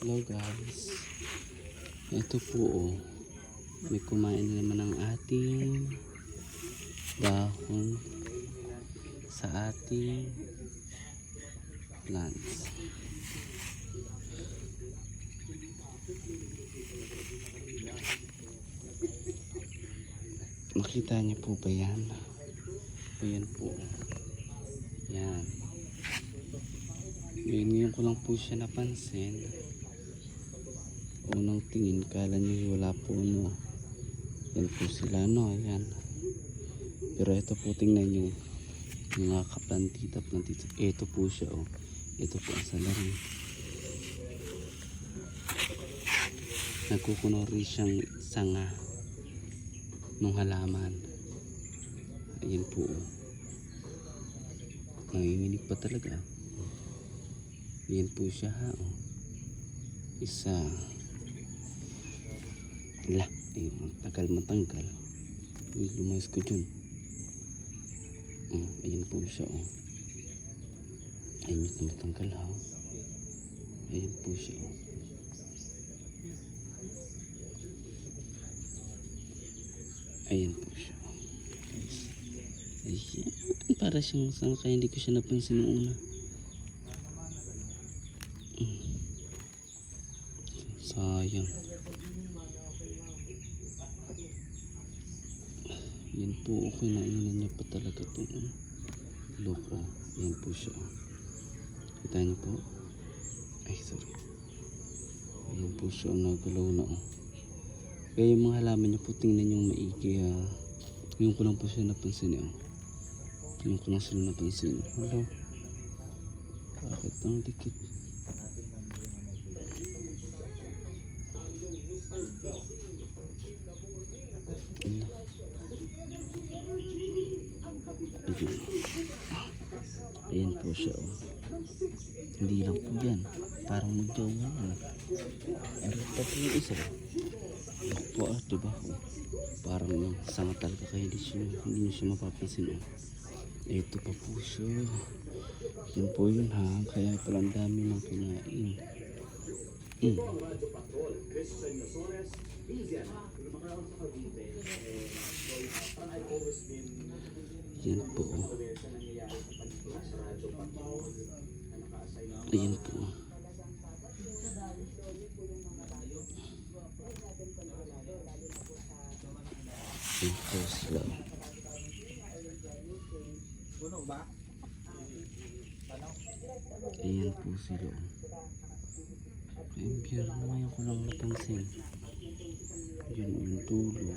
Hello guys. Ito po oh. May kumain na naman ng ating dahon sa ating plants. Makita niyo po ba yan? Ayan po. Yan. Ngayon ko lang po siya napansin. Unang tingin, kala niyo wala po no. Yan po sila no. Ayan. Pero ito po, tingnan nyo. Mga kaplantita. Ito po siya oh. Ito po ang salarin. Nagkukunori siyang sanga nung halaman. Ayan po oh. Nanginginig pa talaga. Ayan po siya ha oh. Isa. Ala, ayun, matanggal. Lumayas ko dyan. Ayan po siya oh. Ayun na matanggal ha oh. Ayan po siya oh. Ayan po siya oh. Ayan, para siyang saan, kaya hindi ko siya napansin noong una. Sayang. Yan po, okay na inan niya pa talaga itong loko. Yan po siya. Kita niyo po? Ay, sorry. Yan po siya, nagalaw na oh. Kaya yung mga halaman niya po, tingnan yung maigi ha. Yung ko lang po siya napansin eh. Yung ko lang sila napansin. Hello? Bakit ang dikit? Ayan po siya oh. Hindi lang po yan, parang magjaw nga yan. Meron pa po yung isa oh. Po ah, diba oh. Parang sanga talaga, kaya hindi nyo siya mapapansin oh. Ito pa po siya. Yan po yun ha, kaya palang dami ng kinain. Yan po. Ayan po. Ayan po sila. Ayan po sila. Ayan, biyar na ngayon ko lang napansin. Yan yung tulo.